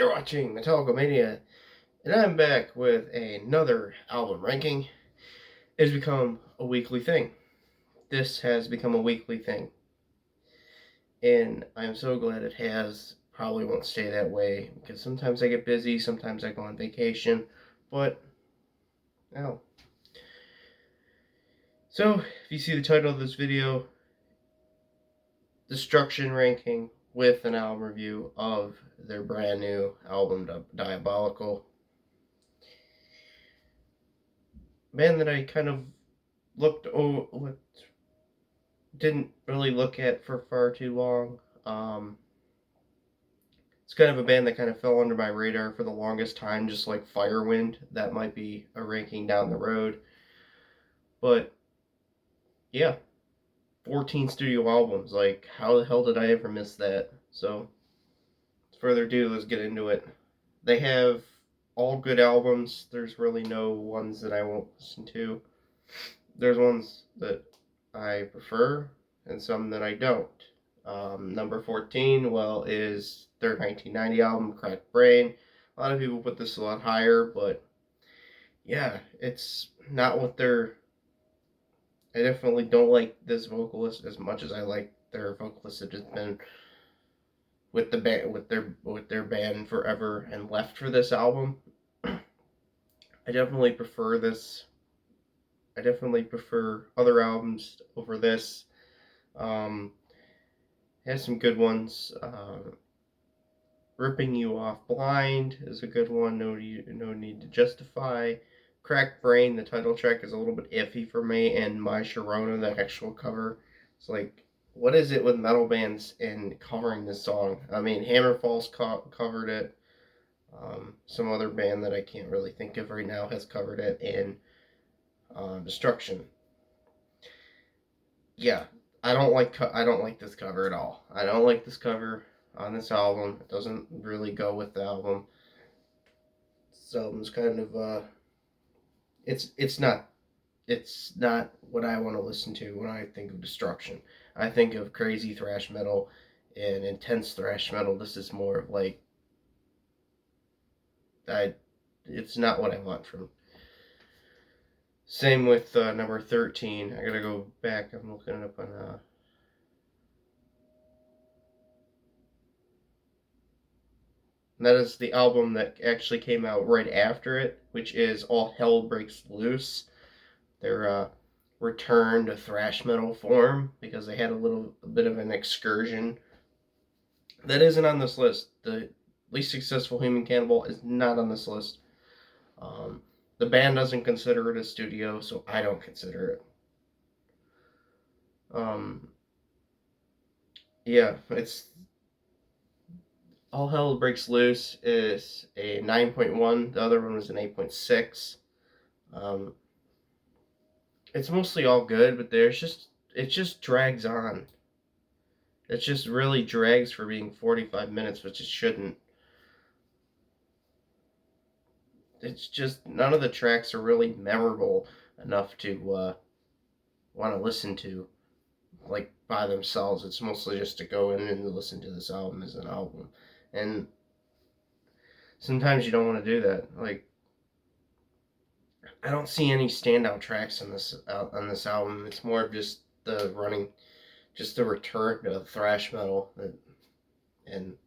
You're watching Metallica Mania, and I'm back with another album ranking. It has become a weekly thing. This has become a weekly thing. And I'm so glad it has. Probably won't stay that way because sometimes I get busy, sometimes I go on vacation, but no. So, if you see the title of this video, Destruction ranking with an album review of their brand new album, Diabolical. Band that I kind of didn't really look at for far too long. It's kind of a band that kind of fell under my radar for the longest time, just like Firewind. That might be a ranking down the road. But yeah, 14 studio albums. Like, how the hell did I ever miss that? So, without further ado, let's get into it. They have all good albums. There's really no ones that I won't listen to. There's ones that I prefer and some that I don't. Number 14, well, is their 1990 album, Cracked Brain. A lot of people put this a lot higher, but yeah, it's not what they're. I definitely don't like this vocalist as much as I like their vocalist that has been with the band with their band forever and left for this album. I definitely prefer this. I definitely prefer other albums over this. Um, has some good ones. Ripping You Off Blind is a good one. No Need to Justify. Cracked Brain, the title track, is a little bit iffy for me. And My Sharona, the actual cover. It's like, what is it with metal bands and covering this song? I mean, Hammerfall's covered it. Some other band that I can't really think of right now has covered it. And Destruction. Yeah, I don't like this cover at all. I don't like this cover on this album. It doesn't really go with the album. This album's kind of it's not what I want to listen to when I think of Destruction. I think of crazy thrash metal and intense thrash metal. This is more of like I it's not what I want from. Same with number 13. I gotta go back. I'm looking it up on and that is the album that actually came out right after it, which is All Hell Breaks Loose. Their return to thrash metal form because they had a bit of an excursion. That isn't on this list. The least successful Human Cannibal is not on this list. The band doesn't consider it a studio, so I don't consider it. Yeah, it's All Hell Breaks Loose is a 9.1. The other one was an 8.6. It's mostly all good, but it just drags on. It just really drags for being 45 minutes, which it shouldn't. It's just none of the tracks are really memorable enough to want to listen to, like by themselves. It's mostly just to go in and listen to this album as an album, and sometimes you don't want to do that. Like, I don't see any standout tracks on this album. It's more of just the return to thrash metal. And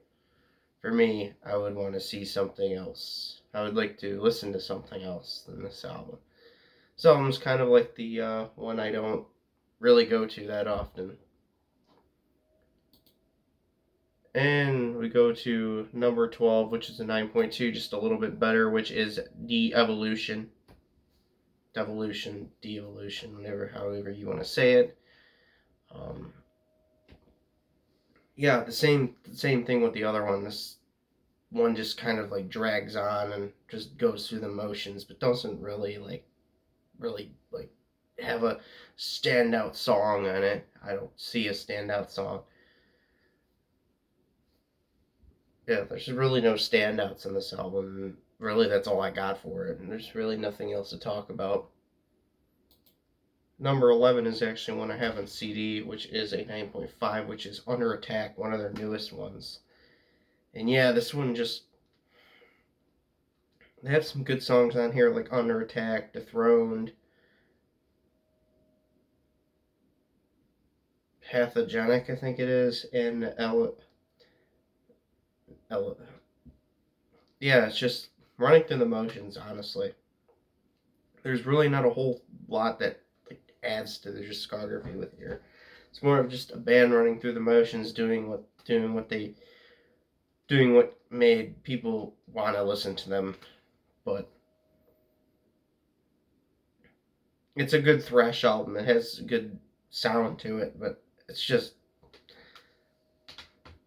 for me, I would want to see something else. I would like to listen to something else than this album. This album's kind of like the one I don't really go to that often. And we go to number 12, which is a 9.2, just a little bit better, which is De-Evolution. Devolution, De-Evolution, however you want to say it. Yeah, the same thing with the other one. This one just kind of like drags on and just goes through the motions, but doesn't really have a standout song on it. I don't see a standout song. Yeah, there's really no standouts in this album. Really, that's all I got for it, and there's really nothing else to talk about. Number 11 is actually one I have on CD, which is a 9.5, which is Under Attack, one of their newest ones. And yeah, this one just They have some good songs on here, like Under Attack, Dethroned, Pathogenic, I think it is, and L. Yeah, it's just running through the motions, honestly. There's really not a whole lot that like adds to the discography with here. It's more of just a band running through the motions, doing what made people want to listen to them. But it's a good thrash album. It has a good sound to it, but it's just,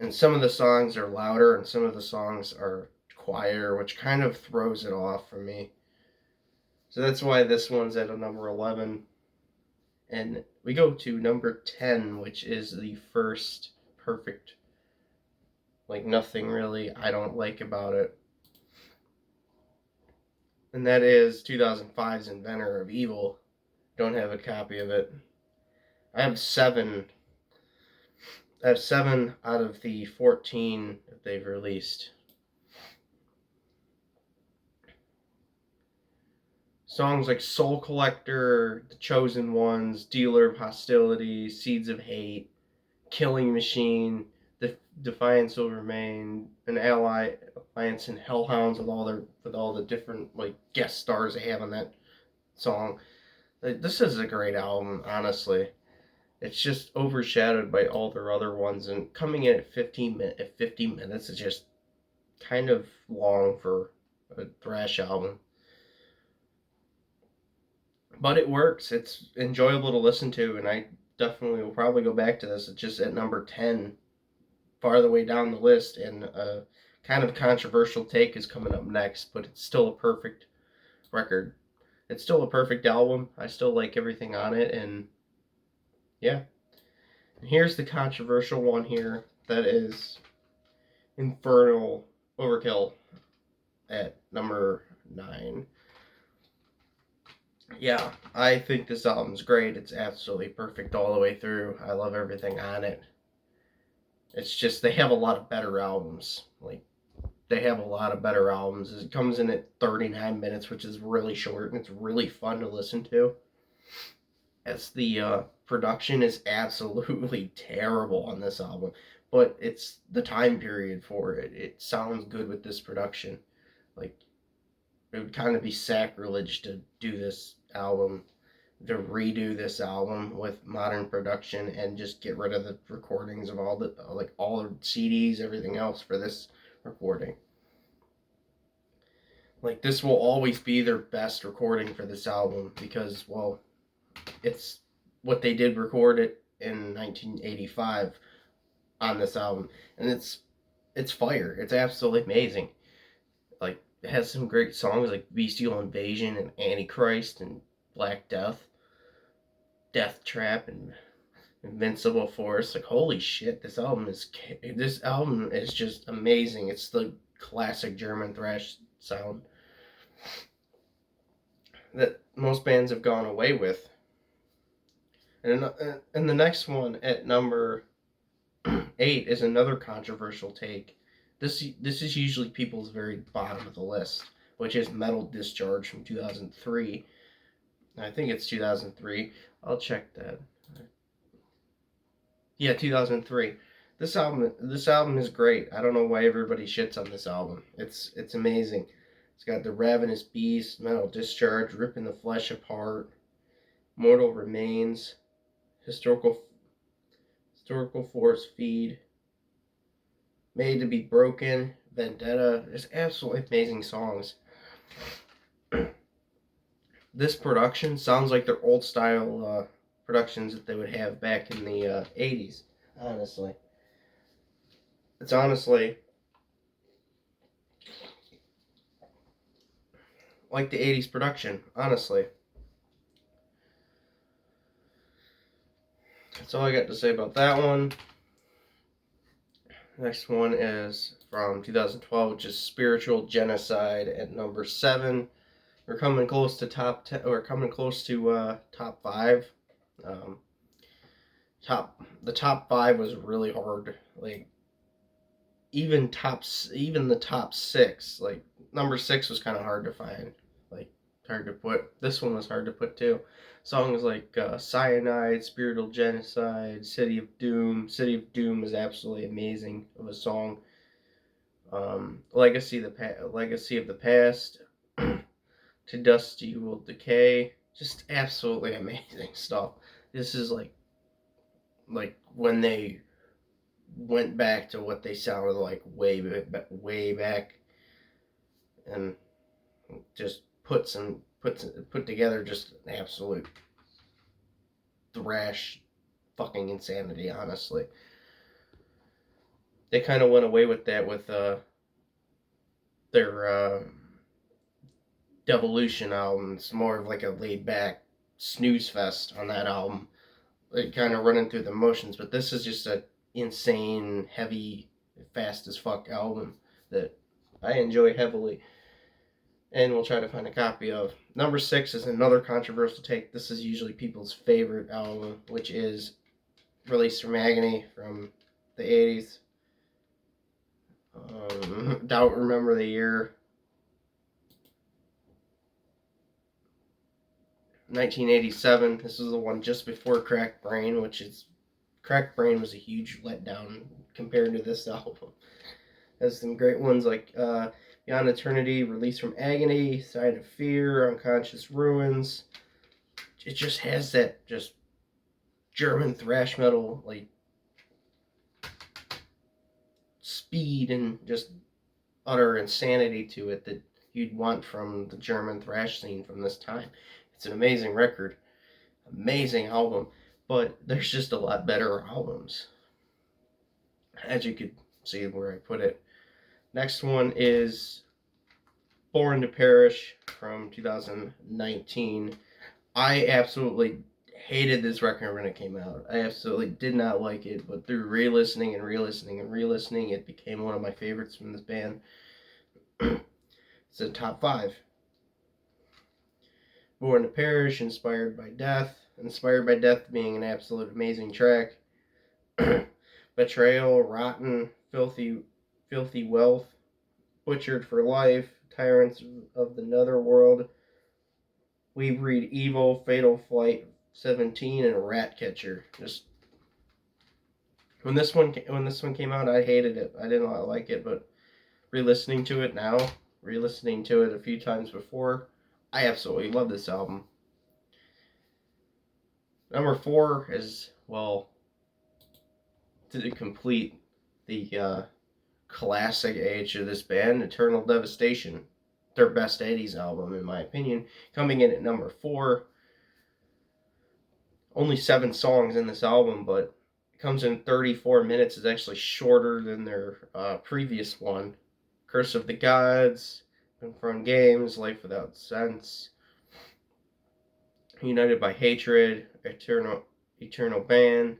and some of the songs are louder and some of the songs are quieter, which kind of throws it off for me. So that's why this one's at a number 11. And we go to number 10, which is the first perfect, like nothing really I don't like about it. And that is 2005's Inventor of Evil. Don't have a copy of it. I have 7 out of the 14 that they've released. Songs like Soul Collector, The Chosen Ones, Dealer of Hostility, Seeds of Hate, Killing Machine, Defiance Will Remain, an Alliance, and Hellhounds with all the different like guest stars they have on that song. This is a great album, honestly. It's just overshadowed by all their other ones, and coming in at 50 minutes is just kind of long for a thrash album. But it works. It's enjoyable to listen to, and I definitely will probably go back to this. It's just at number 10, farther way down the list, and a kind of controversial take is coming up next, but it's still a perfect record. It's still a perfect album. I still like everything on it, and yeah. And here's the controversial one here. That is Infernal Overkill at number 9. Yeah, I think this album's great. It's absolutely perfect all the way through. I love everything on it. It's just they have a lot of better albums. Like they have a lot of better albums. It comes in at 39 minutes, which is really short and it's really fun to listen to. As the production is absolutely terrible on this album, but it's the time period for it. It sounds good with this production. Like it would kind of be sacrilege to do this album, to redo this album with modern production and just get rid of the recordings of all the CDs, everything else for this recording. Like this will always be their best recording for this album because, well, it's what they did record it in 1985 on this album, and it's fire. It's absolutely amazing. Like it has some great songs like Bestial Invasion and Antichrist and Black Death, Death Trap, and Invincible Force. Like holy shit, this album is just amazing. It's the classic German thrash sound that most bands have gone away with. And the next one at number 8 is another controversial take. This is usually people's very bottom of the list, which is Metal Discharge from 2003. I think it's 2003. I'll check that. Yeah, 2003. This album is great. I don't know why everybody shits on this album. It's amazing. It's got The Ravenous Beast, Metal Discharge, Ripping the Flesh Apart, Mortal Remains, Historical Force Feed, Made to Be Broken, Vendetta. There's absolutely amazing songs. This production sounds like their old style productions that they would have back in the 80s, honestly. It's honestly like the 80s production, honestly. That's all I got to say about that one. Next one is from 2012, which is Spiritual Genocide at number 7. We're coming close to top 10. We're coming close to top 5. The top 5 was really hard. Like even the top 6. Like number 6 was kind of hard to find. Like, hard to put. This one was hard to put too. Songs like Cyanide, Spiritual Genocide, City of Doom. City of Doom is absolutely amazing of a song. Legacy of the Past, To Dust You Will Decay. Just absolutely amazing stuff. This is like when they went back to what they sounded like way back, and just put together just an absolute thrash fucking insanity. Honestly, they kind of went away with that with their Devolution album. It's more of like a laid back snooze fest on that album. Like kind of running through the motions, but this is just a insane, heavy, fast as fuck album that I enjoy heavily, and we'll try to find a copy of. Number 6 is another controversial take. This is usually people's favorite album, which is Released from Agony from the 80s. Don't remember the year. 1987. This is the one just before Cracked Brain, Cracked Brain was a huge letdown compared to this album. Has some great ones like Beyond Eternity, Release from Agony, Side of Fear, Unconscious Ruins. It just has that just German thrash metal like speed and just utter insanity to it that you'd want from the German thrash scene from this time. It's an amazing record, amazing album, but there's just a lot better albums, as you could see where I put it. Next one is Born to Parish from 2019. I absolutely hated this record when it came out. I absolutely did not like it, but through re-listening, it became one of my favorites from this band. It's a top 5. Born to Parish, Inspired by Death being an absolute amazing track. Betrayal, Rotten, Filthy Wealth, Butchered for Life, Tyrants of the Netherworld, We Breed Evil, Fatal Flight 17, and Ratcatcher. Just when this one came out, I hated it. I did not like it, but re-listening to it a few times before, I absolutely love this album. Number 4 is, well, to complete the classic age of this band, Eternal Devastation. Their best 80s album, in my opinion. Coming in at number 4. Only 7 songs in this album, but it comes in 34 minutes. It's actually shorter than their previous one. Curse of the Gods, From Games, Life Without Sense, United by Hatred, Eternal Ban,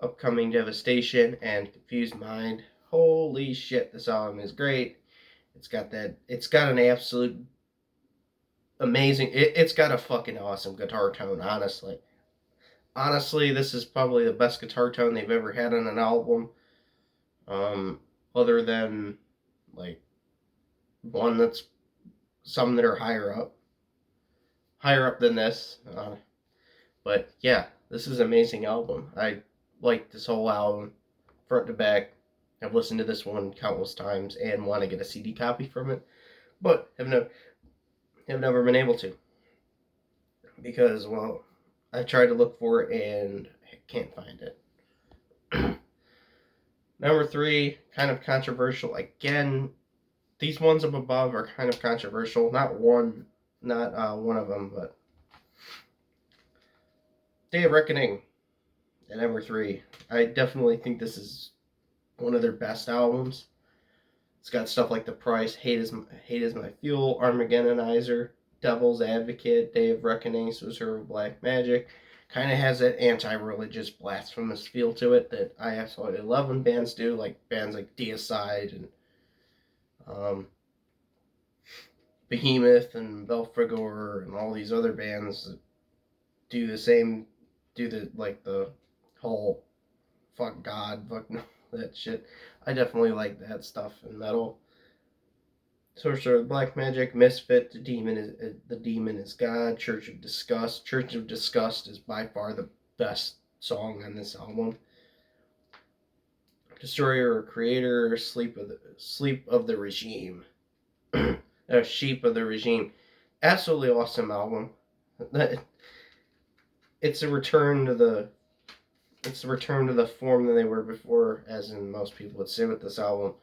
Upcoming Devastation, and Confused Mind. Holy shit, this album is great. It's got an absolute amazing, it's got a fucking awesome guitar tone, honestly. Honestly, this is probably the best guitar tone they've ever had on an album. Other than, like, one that's some that are higher up than this. But yeah, this is an amazing album. I like this whole album, front to back. I've listened to this one countless times and want to get a CD copy from it, but have never been able to, because, well, I tried to look for it and can't find it. Number 3, kind of controversial again. These ones up above are kind of controversial. Not one of them, but Day of Reckoning at number 3. I definitely think this is one of their best albums. It's got stuff like The Price, Hate is My Fuel, Armageddonizer, Devil's Advocate, Day of Reckoning, Sorcerer of Black Magic. Kind of has that anti-religious, blasphemous feel to it that I absolutely love when bands do, like bands like Genocide and Behemoth and Belphegor and all these other bands that do the whole fuck God, fuck no, that shit. I definitely like that stuff in metal. Sorcerer of Black Magic, Misfit, the demon is God, Church of Disgust. Church of Disgust is by far the best song on this album. Destroyer or Creator, Sleep of the Regime. Sheep of the Regime. Absolutely awesome album. It's a return to the form that they were before, as in most people would say with this album.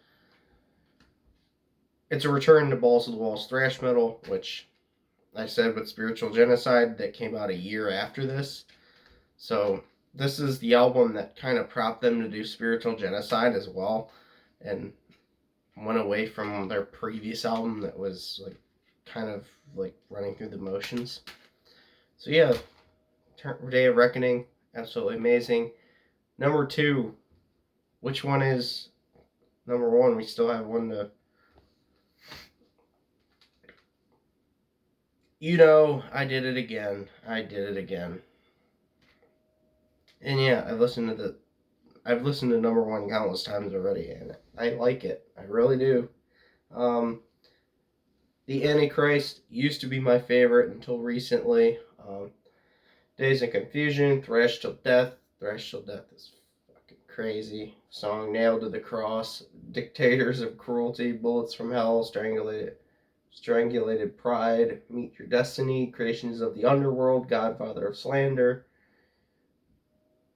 It's a return to balls to the walls thrash metal, which I said with Spiritual Genocide that came out a year after this. So this is the album that kind of propped them to do Spiritual Genocide as well, and went away from their previous album that was like kind of like running through the motions. So yeah, Day of Reckoning, absolutely amazing. Number 2, which one is number 1? We still have one to. I did it again. And yeah, I've listened to number 1 countless times already, and I like it. I really do. The Antichrist used to be my favorite until recently. Days of Confusion, Thrash Till Death. Thrash Till Death is fucking crazy. Song Nailed to the Cross, Dictators of Cruelty, Bullets from Hell, Strangulated Pride, Meet Your Destiny, Creations of the Underworld, Godfather of Slander,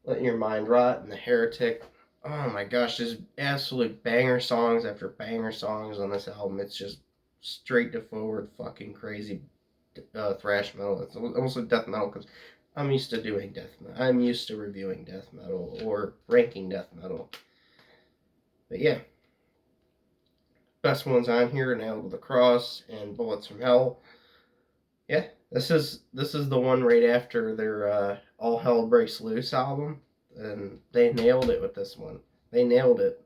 Letting Your Mind Rot, and The Heretic. Oh my gosh, there's absolute banger songs after banger songs on this album. It's just straight to forward fucking crazy thrash metal. It's almost like death metal because I'm used to doing death metal. I'm used to reviewing death metal or ranking death metal. But yeah, best ones on here: Nailed to the Cross and Bullets from Hell. Yeah, this is the one right after their All Hell Breaks Loose album, and they nailed it with this one. They nailed it.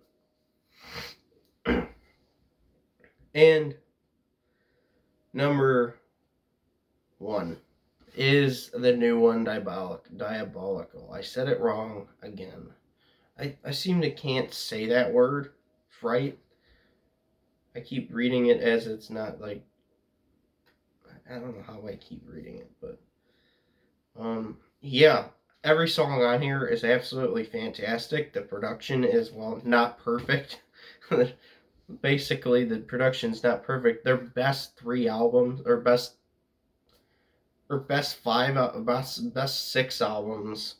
And number 1 is the new one, Diabolical. I said it wrong again. I seem to can't say that word right. I keep reading it as it's not like, I don't know how I keep reading it, but yeah, every song on here is absolutely fantastic. The production is, well, not perfect. Basically, the production's not perfect. Their best 3 albums, or best 6 albums,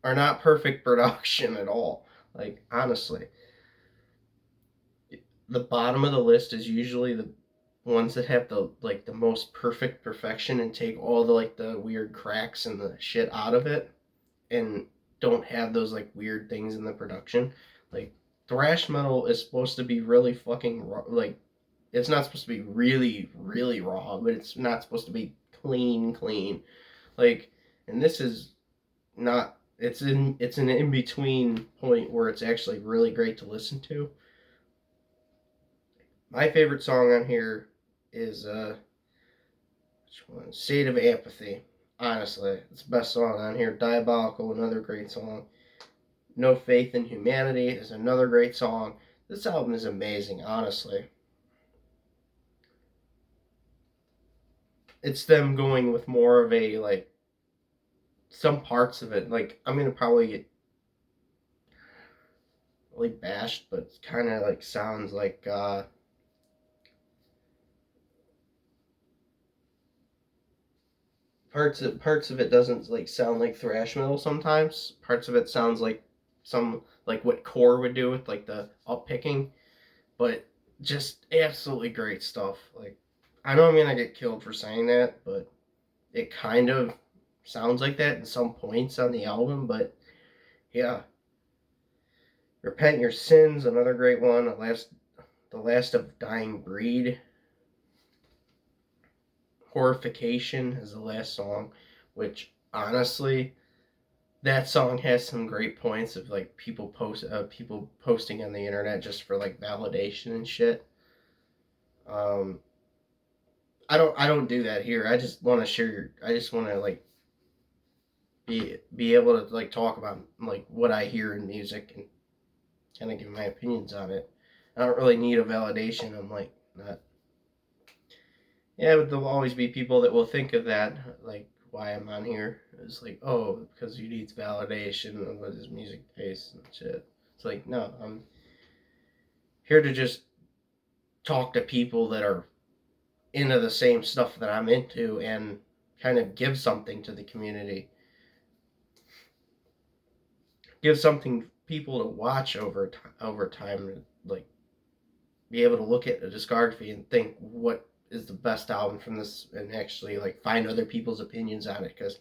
are not perfect production at all. Like, honestly, the bottom of the list is usually the ones that have the most perfect perfection and take all the weird cracks and the shit out of it, and don't have those like weird things in the production. Like, thrash metal is supposed to be really fucking like, it's not supposed to be really really raw, but it's not supposed to be clean. Like, and this is not. It's an in between point where it's actually really great to listen to. My favorite song on here is which one? State of Apathy. Honestly, it's the best song on here. Diabolical, another great song. No Faith in Humanity is another great song. This album is amazing, honestly. It's them going with more of a, like, some parts of it. Like, I'm gonna probably get really bashed, but it kind of like sounds like parts of it doesn't like sound like thrash metal sometimes. Parts of it sounds like some like what core would do with like the up picking, but just absolutely great stuff. Like, I know I'm gonna get killed for saying that, but it kind of sounds like that in some points on the album. But yeah, Repent Your Sins, another great one. The Last of Dying Breed. Horrification is the last song, which honestly, that song has some great points of like people posting on the internet just for like validation and shit. Um, I don't do that here. I just want to share. I just want to like be able to like talk about like what I hear in music and kind of give my opinions on it. I don't really need a validation. I'm like, Not, yeah, but there'll always be people that will think of that, like why I'm on here. It's like, oh, because he needs validation of what his music tastes and shit. It's like, no, I'm here to just talk to people that are into the same stuff that I'm into and kind of give something to the community. Give something people to watch over time, like be able to look at a discography and think what is the best album from this, and actually like find other people's opinions on it. Because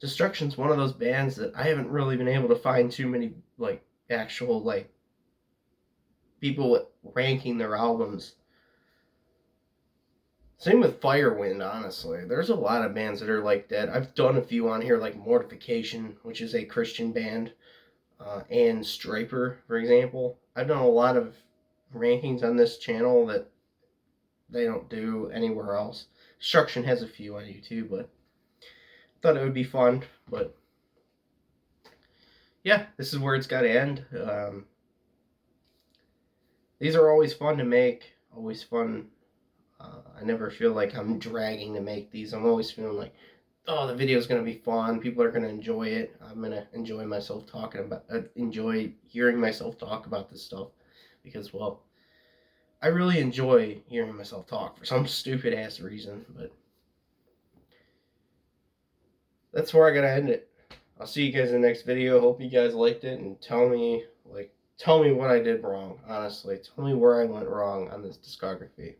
Destruction's one of those bands that I haven't really been able to find too many like actual like people ranking their albums. Same with Firewind, honestly. There's a lot of bands that are like that. I've done a few on here, like Mortification, which is a Christian band, and Striper, for example. I've done a lot of rankings on this channel that they don't do anywhere else. Destruction has a few on YouTube, but I thought it would be fun. But yeah, this is where it's got to end. These are always fun to make, always fun. I never feel like I'm dragging to make these. I'm always feeling like, oh, the video is going to be fun. People are going to enjoy it. I'm going to enjoy myself enjoy hearing myself talk about this stuff. Because, well, I really enjoy hearing myself talk for some stupid ass reason. But that's where I got to end it. I'll see you guys in the next video. Hope you guys liked it, and tell me what I did wrong, honestly. Tell me where I went wrong on this discography.